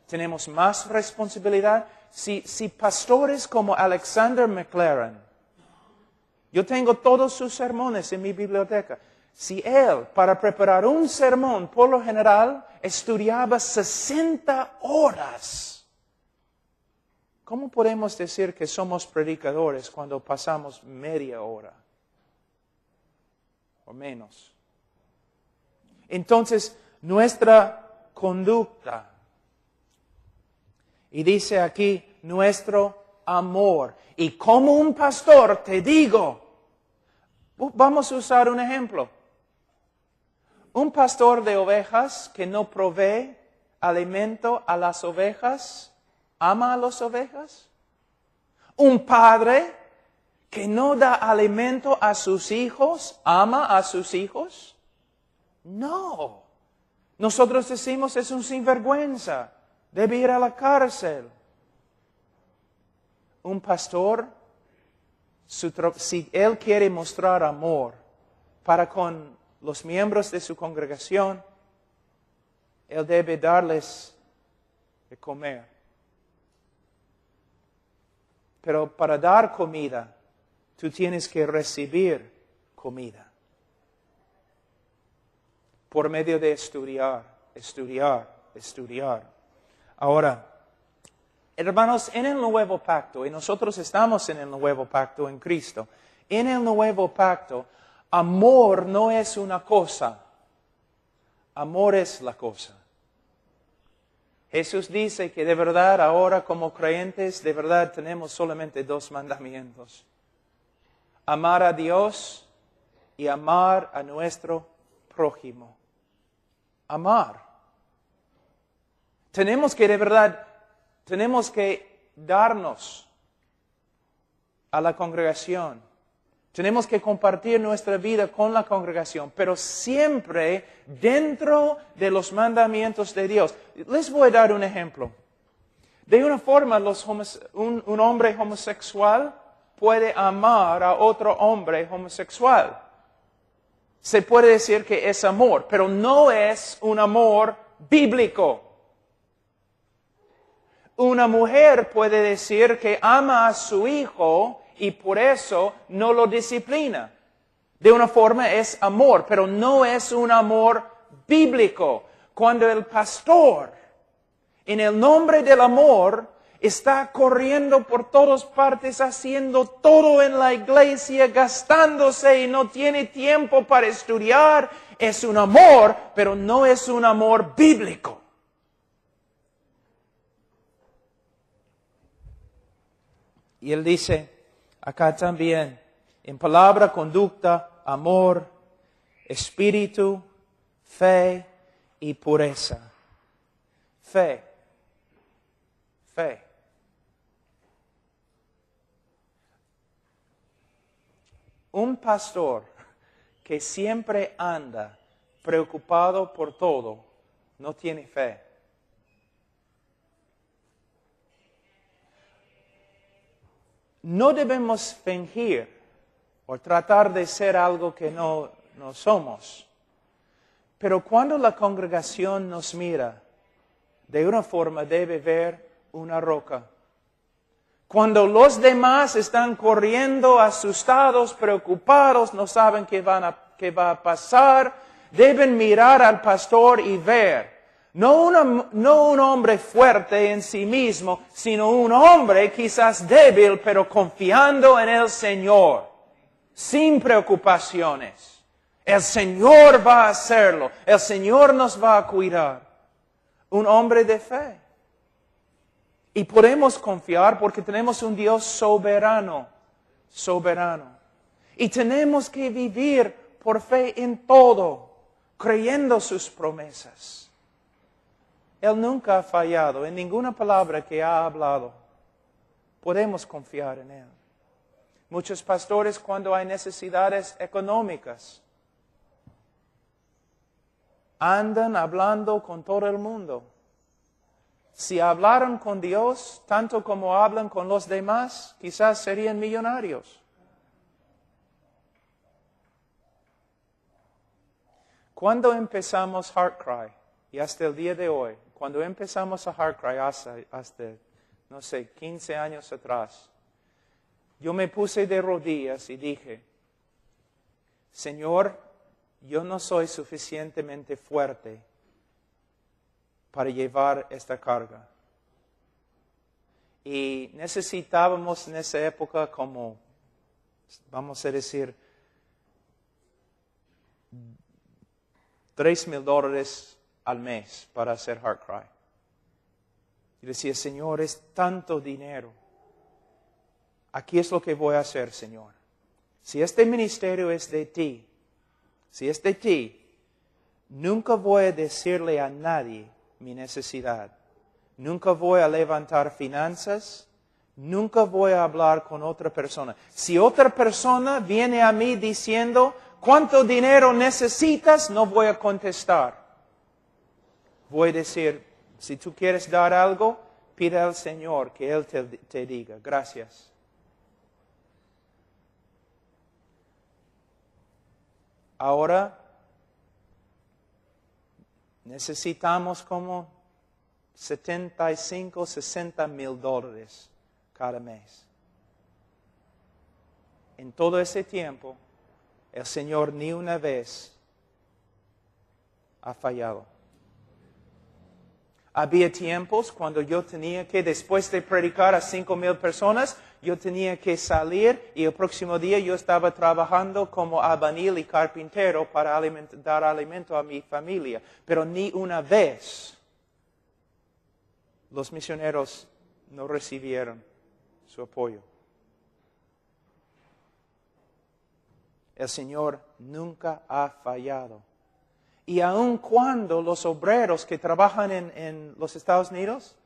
Tenemos más responsabilidad. Si pastores como Alexander Maclaren, yo tengo todos sus sermones en mi biblioteca. Si él, para preparar un sermón, por lo general, estudiaba 60 horas, ¿cómo podemos decir que somos predicadores cuando pasamos media hora o menos? Entonces, nuestra conducta Y dice aquí, nuestro amor. Y como un pastor te digo, vamos a usar un ejemplo. Un pastor de ovejas que no provee alimento a las ovejas, ¿ama a las ovejas? Un padre que no da alimento a sus hijos, ¿ama a sus hijos? No. Nosotros decimos es un sinvergüenza, debe ir a la cárcel. Un pastor, si él quiere mostrar amor para con los miembros de su congregación, él debe darles de comer. Pero para dar comida, tú tienes que recibir comida. Por medio de estudiar. Ahora, hermanos, en el nuevo pacto, y nosotros estamos en el nuevo pacto en Cristo, en el nuevo pacto, amor no es una cosa, amor es la cosa. Jesús dice que de verdad ahora como creyentes, de verdad tenemos solamente 2 mandamientos. Amar a Dios y amar a nuestro prójimo. Amar. Tenemos que darnos a la congregación. Tenemos que compartir nuestra vida con la congregación, pero siempre dentro de los mandamientos de Dios. Les voy a dar un ejemplo. De una forma, un hombre homosexual puede amar a otro hombre homosexual. Se puede decir que es amor, pero no es un amor bíblico. Una mujer puede decir que ama a su hijo y por eso no lo disciplina. De una forma es amor, pero no es un amor bíblico. Cuando el pastor, en el nombre del amor, está corriendo por todas partes, haciendo todo en la iglesia, gastándose y no tiene tiempo para estudiar, es un amor, pero no es un amor bíblico. Y él dice, acá también, en palabra, conducta, amor, espíritu, fe y pureza. Fe. Un pastor que siempre anda preocupado por todo, no tiene fe. No debemos fingir o tratar de ser algo que no somos. Pero cuando la congregación nos mira, de una forma debe ver una roca. Cuando los demás están corriendo, asustados, preocupados, no saben qué va a pasar, deben mirar al pastor y ver. No un hombre fuerte en sí mismo, sino un hombre quizás débil, pero confiando en el Señor, sin preocupaciones. El Señor va a hacerlo, el Señor nos va a cuidar. Un hombre de fe. Y podemos confiar porque tenemos un Dios soberano. Y tenemos que vivir por fe en todo, creyendo sus promesas. Él nunca ha fallado en ninguna palabra que ha hablado. Podemos confiar en Él. Muchos pastores, cuando hay necesidades económicas, andan hablando con todo el mundo. Si hablaran con Dios tanto como hablan con los demás, quizás serían millonarios. Cuando empezamos HeartCry, y hasta el día de hoy, cuando empezamos a HeartCry hasta, 15 años atrás, yo me puse de rodillas y dije, Señor, yo no soy suficientemente fuerte para llevar esta carga. Y necesitábamos en esa época como, vamos a decir, $3,000 al mes para hacer HeartCry. Y decía, Señor, es tanto dinero. Aquí es lo que voy a hacer, Señor. Si este ministerio es de ti, si es de ti, nunca voy a decirle a nadie mi necesidad. Nunca voy a levantar finanzas. Nunca voy a hablar con otra persona. Si otra persona viene a mí diciendo, ¿cuánto dinero necesitas? No voy a contestar. Voy a decir, si tú quieres dar algo, pide al Señor que Él te diga. Gracias. Ahora necesitamos como 75, 60 mil dólares cada mes. En todo ese tiempo, el Señor ni una vez ha fallado. Había tiempos cuando yo tenía que, después de predicar a 5,000 personas, yo tenía que salir y el próximo día yo estaba trabajando como albañil y carpintero para dar alimento a mi familia. Pero ni una vez los misioneros no recibieron su apoyo. El Señor nunca ha fallado. Y aun cuando los obreros que trabajan en los Estados Unidos,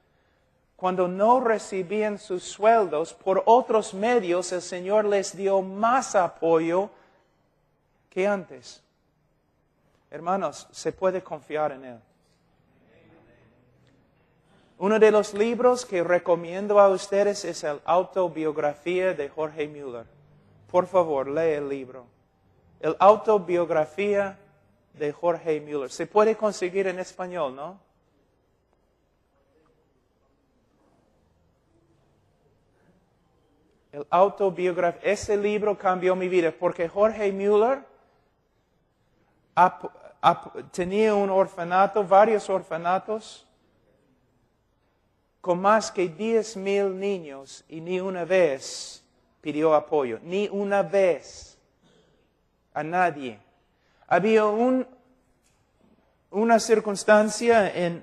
cuando no recibían sus sueldos por otros medios, el Señor les dio más apoyo que antes. Hermanos, se puede confiar en Él. Uno de los libros que recomiendo a ustedes es la autobiografía de Jorge Müller. Por favor, lee el libro. La autobiografía de Jorge Müller. Se puede conseguir en español, ¿no? El autobiografía. Ese libro cambió mi vida porque Jorge Müller tenía un orfanato, varios orfanatos, con más que 10,000 niños y ni una vez pidió apoyo. Ni una vez. A nadie. Había una circunstancia él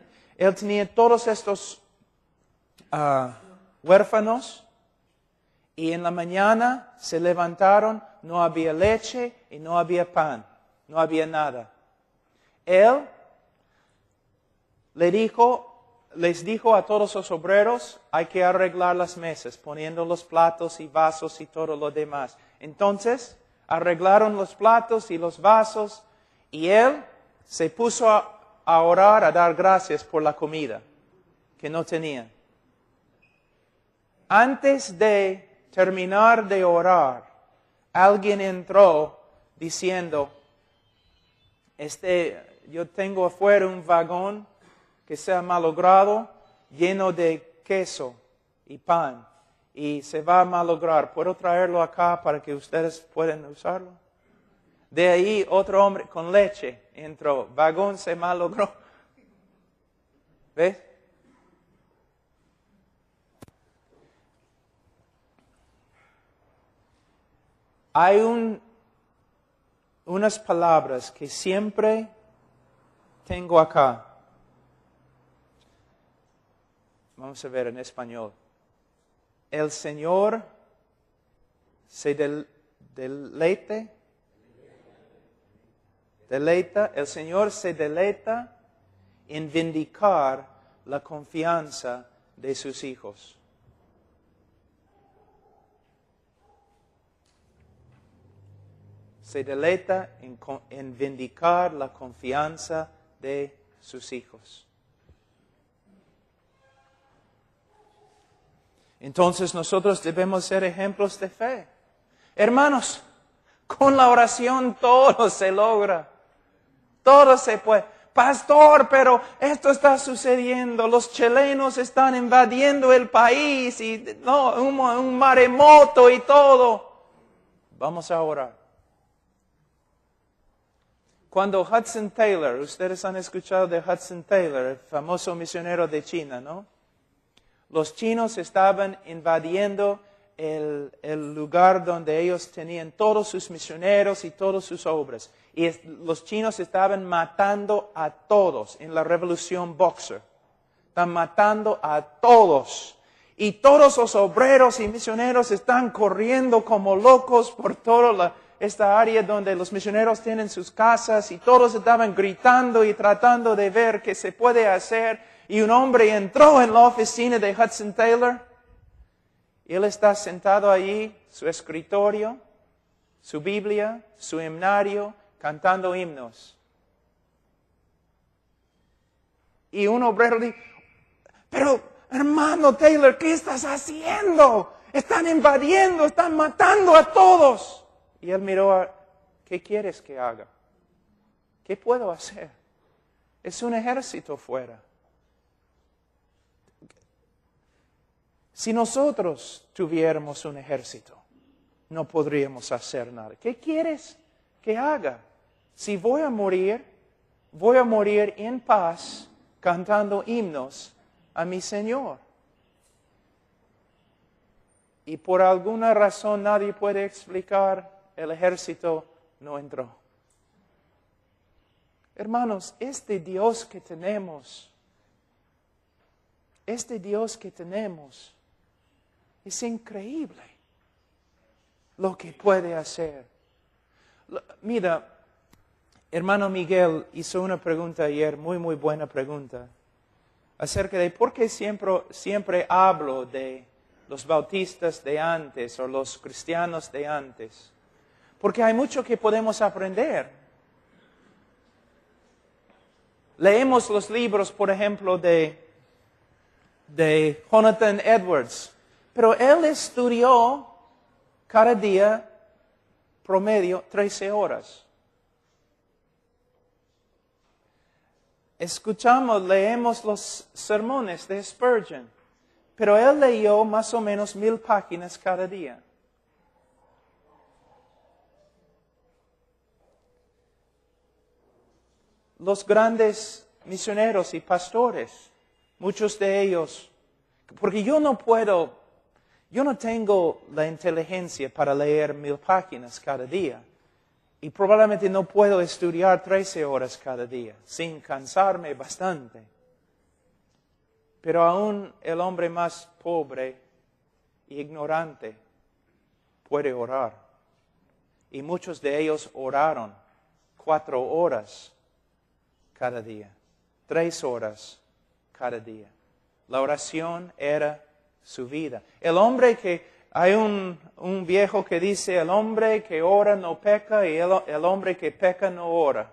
tenía todos estos huérfanos y en la mañana se levantaron, no había leche y no había pan, no había nada. Él les dijo a todos los obreros, hay que arreglar las mesas, poniendo los platos y vasos y todo lo demás. Entonces, arreglaron los platos y los vasos y él se puso a orar, a dar gracias por la comida que no tenía. Antes de terminar de orar, alguien entró diciendo, yo tengo afuera un vagón que se ha malogrado, lleno de queso y pan. Y se va a malograr. ¿Puedo traerlo acá para que ustedes puedan usarlo? De ahí otro hombre con leche entró. Vagón se malogró. ¿Ves? Hay unas palabras que siempre tengo acá. Vamos a ver en español. El Señor se deleita, el Señor se deleita en vindicar la confianza de sus hijos. Se deleita en vindicar la confianza de sus hijos. Entonces nosotros debemos ser ejemplos de fe. Hermanos, con la oración todo se logra. Todo se puede. Pastor, pero esto está sucediendo. Los chilenos están invadiendo el país y un maremoto y todo. Vamos a orar. Cuando Hudson Taylor, ustedes han escuchado de Hudson Taylor, el famoso misionero de China, ¿no? Los chinos estaban invadiendo el lugar donde ellos tenían todos sus misioneros y todas sus obras. Y los chinos estaban matando a todos en la revolución Boxer. Están matando a todos. Y todos los obreros y misioneros están corriendo como locos por toda esta área donde los misioneros tienen sus casas y todos estaban gritando y tratando de ver qué se puede hacer. Y un hombre entró en la oficina de Hudson Taylor y él está sentado allí, su escritorio, su Biblia, su himnario, cantando himnos. Y un obrero dijo, pero hermano Taylor, ¿qué estás haciendo? Están invadiendo, están matando a todos. Y él miró, ¿qué quieres que haga? ¿Qué puedo hacer? Es un ejército fuera. Si nosotros tuviéramos un ejército, no podríamos hacer nada. ¿Qué quieres que haga? Si voy a morir en paz, cantando himnos a mi Señor. Y por alguna razón nadie puede explicar, el ejército no entró. Hermanos, este Dios que tenemos es increíble lo que puede hacer. Mira, hermano Miguel hizo una pregunta ayer, muy buena pregunta, acerca de por qué siempre hablo de los bautistas de antes o los cristianos de antes. Porque hay mucho que podemos aprender. Leemos los libros, por ejemplo, de Jonathan Edwards, pero él estudió cada día promedio 13 horas. Leemos los sermones de Spurgeon, pero él leyó más o menos 1000 páginas cada día. Los grandes misioneros y pastores, muchos de ellos, porque yo no tengo la inteligencia para leer 1000 páginas cada día. Y probablemente no puedo estudiar 13 horas cada día, sin cansarme bastante. Pero aún el hombre más pobre e ignorante puede orar. Y muchos de ellos oraron 4 horas cada día, 3 horas cada día. La oración era su vida. Hay un viejo que dice, el hombre que ora no peca y el hombre que peca no ora.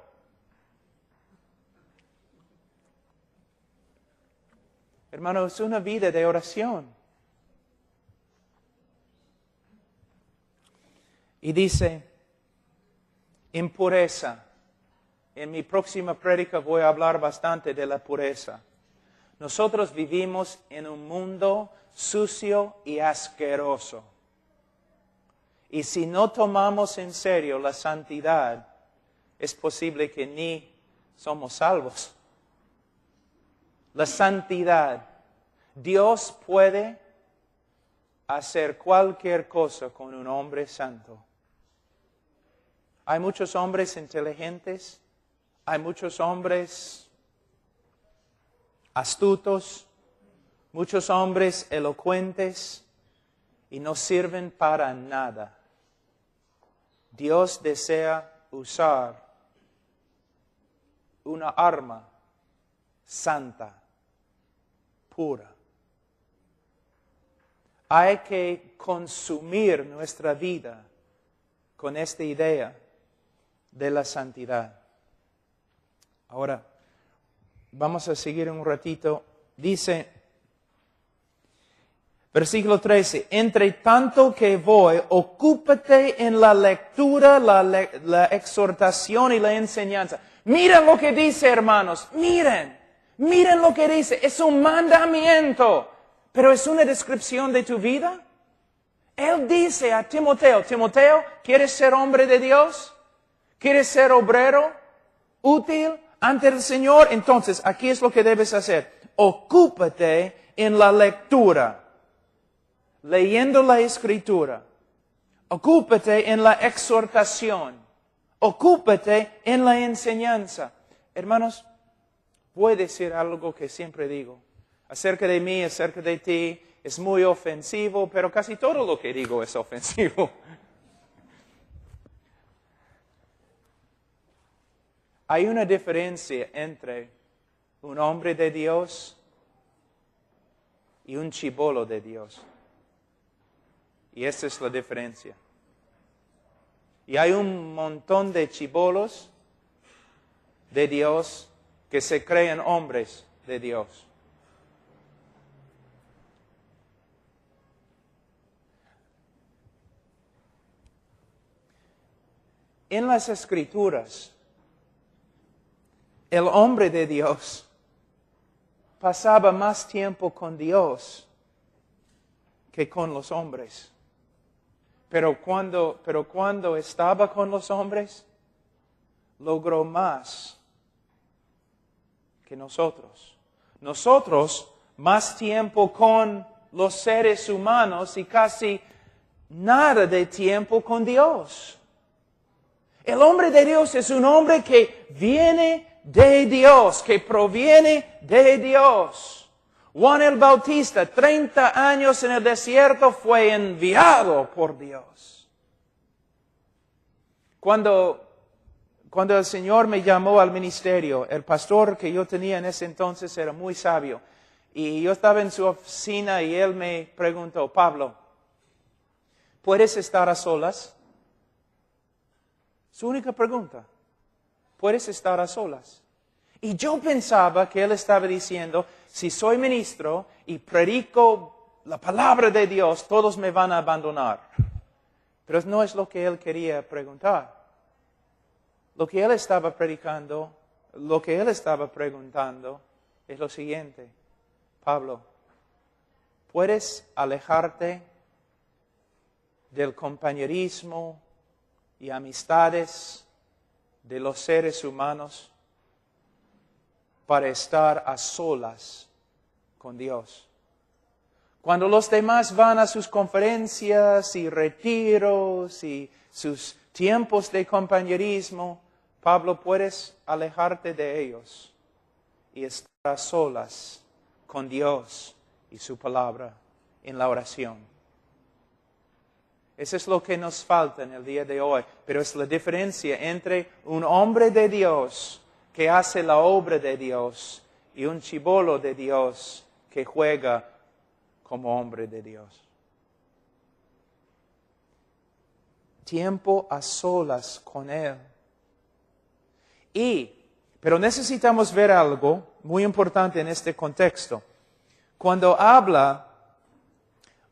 Hermano, es una vida de oración. Y dice, impureza. En mi próxima prédica voy a hablar bastante de la pureza. Nosotros vivimos en un mundo sucio y asqueroso. Y si no tomamos en serio la santidad, es posible que ni somos salvos. La santidad. Dios puede hacer cualquier cosa con un hombre santo. Hay muchos hombres inteligentes, hay muchos hombres astutos, muchos hombres elocuentes y no sirven para nada. Dios desea usar una arma santa, pura. Hay que consumir nuestra vida con esta idea de la santidad. Ahora, vamos a seguir un ratito. Dice, versículo 13, entre tanto que voy, ocúpate en la lectura, la exhortación y la enseñanza. Miren lo que dice, hermanos, miren lo que dice. Es un mandamiento, pero es una descripción de tu vida. Él dice a Timoteo, ¿quieres ser hombre de Dios? ¿Quieres ser obrero útil ante el Señor? Entonces, aquí es lo que debes hacer. Ocúpate en la lectura, leyendo la Escritura. Ocúpate en la exhortación. Ocúpate en la enseñanza. Hermanos, voy a decir algo que siempre digo. acerca de mí, acerca de ti, es muy ofensivo, pero casi todo lo que digo es ofensivo. Hay una diferencia entre un hombre de Dios y un chibolo de Dios. Y esa es la diferencia. Y hay un montón de chibolos de Dios que se creen hombres de Dios. En las Escrituras, el hombre de Dios pasaba más tiempo con Dios que con los hombres. Pero cuando estaba con los hombres, logró más que nosotros. Nosotros, más tiempo con los seres humanos y casi nada de tiempo con Dios. El hombre de Dios es un hombre que viene de Dios, que proviene de Dios. Juan el Bautista, 30 años en el desierto, fue enviado por Dios. Cuando el Señor me llamó al ministerio, el pastor que yo tenía en ese entonces era muy sabio. Y yo estaba en su oficina y él me preguntó, Pablo, ¿puedes estar a solas? Su única pregunta, ¿puedes estar a solas? Y yo pensaba que él estaba diciendo, si soy ministro y predico la palabra de Dios, todos me van a abandonar. Pero no es lo que él quería preguntar. Lo que él estaba predicando, lo que él estaba preguntando es lo siguiente. Pablo, ¿puedes alejarte del compañerismo y amistades de los seres humanos para estar a solas con Dios? Cuando los demás van a sus conferencias y retiros y sus tiempos de compañerismo, Pablo, puedes alejarte de ellos y estar a solas con Dios y su palabra en la oración. Eso es lo que nos falta en el día de hoy, pero es la diferencia entre un hombre de Dios que hace la obra de Dios y un chibolo de Dios que juega como hombre de Dios. Tiempo a solas con Él. Pero necesitamos ver algo muy importante en este contexto. Cuando habla,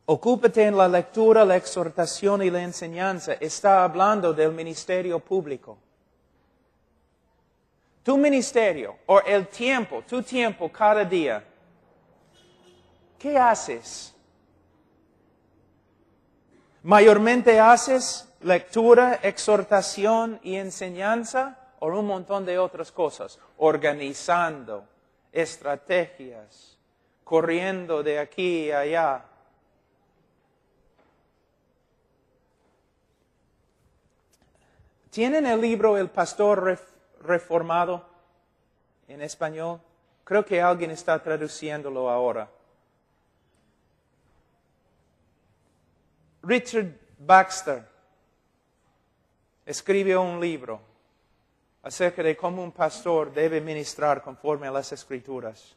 ocúpate en la lectura, la exhortación y la enseñanza, está hablando del ministerio público. Tu ministerio, o el tiempo, tu tiempo cada día, ¿qué haces? ¿Mayormente haces lectura, exhortación y enseñanza o un montón de otras cosas? Organizando estrategias, corriendo de aquí y allá. ¿Tienen el libro El Pastor Reformado en español? Creo que alguien está traduciéndolo ahora. Richard Baxter escribió un libro acerca de cómo un pastor debe ministrar conforme a las Escrituras.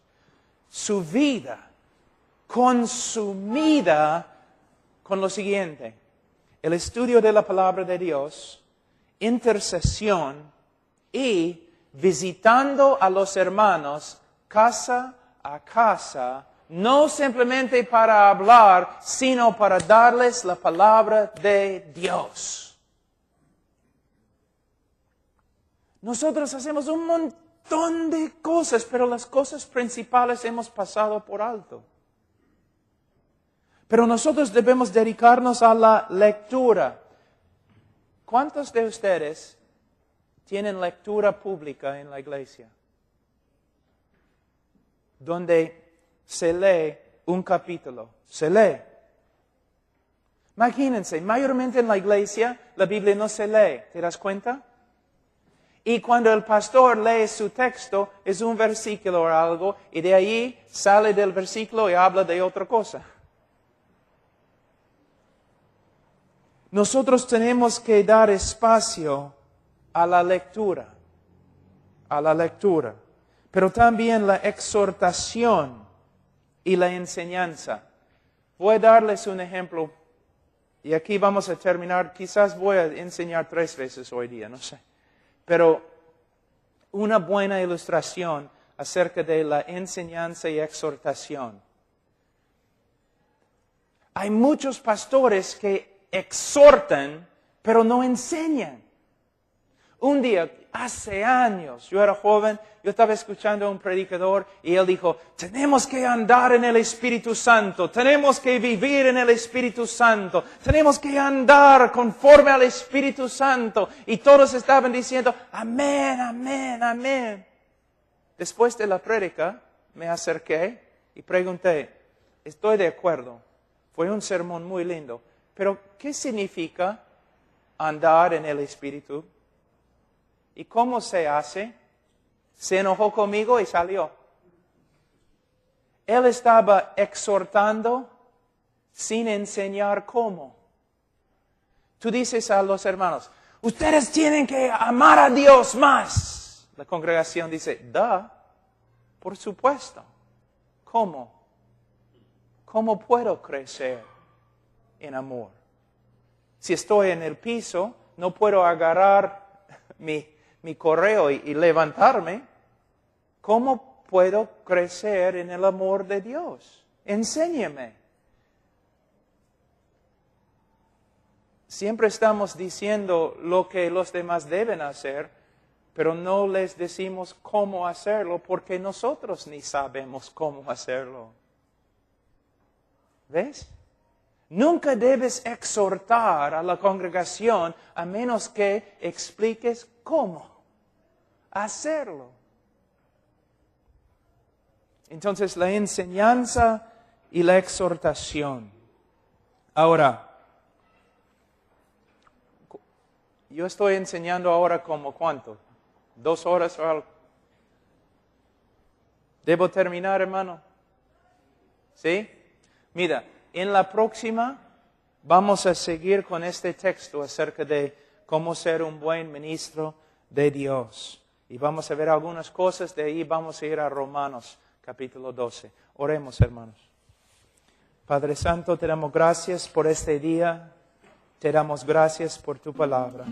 Su vida consumida con lo siguiente: el estudio de la palabra de Dios, intercesión y visitando a los hermanos casa a casa, no simplemente para hablar, sino para darles la palabra de Dios. Nosotros hacemos un montón de cosas, pero las cosas principales hemos pasado por alto. Pero nosotros debemos dedicarnos a la lectura. ¿Cuántos de ustedes tienen lectura pública en la iglesia? Donde se lee un capítulo. Se lee. Imagínense, mayormente en la iglesia la Biblia no se lee. ¿Te das cuenta? Y cuando el pastor lee su texto, es un versículo o algo, y de ahí sale del versículo y habla de otra cosa. Nosotros tenemos que dar espacio a la lectura, pero también la exhortación y la enseñanza. Voy a darles un ejemplo, y aquí vamos a terminar. Quizás voy a enseñar 3 veces hoy día, no sé. Pero una buena ilustración acerca de la enseñanza y exhortación. Hay muchos pastores que exhortan, pero no enseñan. Un día, hace años, yo era joven, yo estaba escuchando a un predicador y él dijo, tenemos que andar en el Espíritu Santo, tenemos que vivir en el Espíritu Santo, tenemos que andar conforme al Espíritu Santo. Y todos estaban diciendo, amén, amén, amén. Después de la prédica, me acerqué y pregunté, estoy de acuerdo, fue un sermón muy lindo, pero ¿qué significa andar en el Espíritu? ¿Y cómo se hace? Se enojó conmigo y salió. Él estaba exhortando sin enseñar cómo. Tú dices a los hermanos, ustedes tienen que amar a Dios más. La congregación dice, por supuesto. ¿Cómo? ¿Cómo puedo crecer en amor? Si estoy en el piso, no puedo agarrar mi correo y levantarme. ¿Cómo puedo crecer en el amor de Dios? Enséñeme. Siempre estamos diciendo lo que los demás deben hacer, pero no les decimos cómo hacerlo porque nosotros ni sabemos cómo hacerlo. ¿Ves? Nunca debes exhortar a la congregación a menos que expliques cómo hacerlo. Entonces, la enseñanza y la exhortación. Ahora, yo estoy enseñando ahora como ¿cuánto? 2 horas o algo. ¿Debo terminar, hermano? ¿Sí? Mira, en la próxima vamos a seguir con este texto acerca de cómo ser un buen ministro de Dios. Y vamos a ver algunas cosas, de ahí vamos a ir a Romanos capítulo 12. Oremos, hermanos. Padre Santo, te damos gracias por este día, te damos gracias por tu palabra.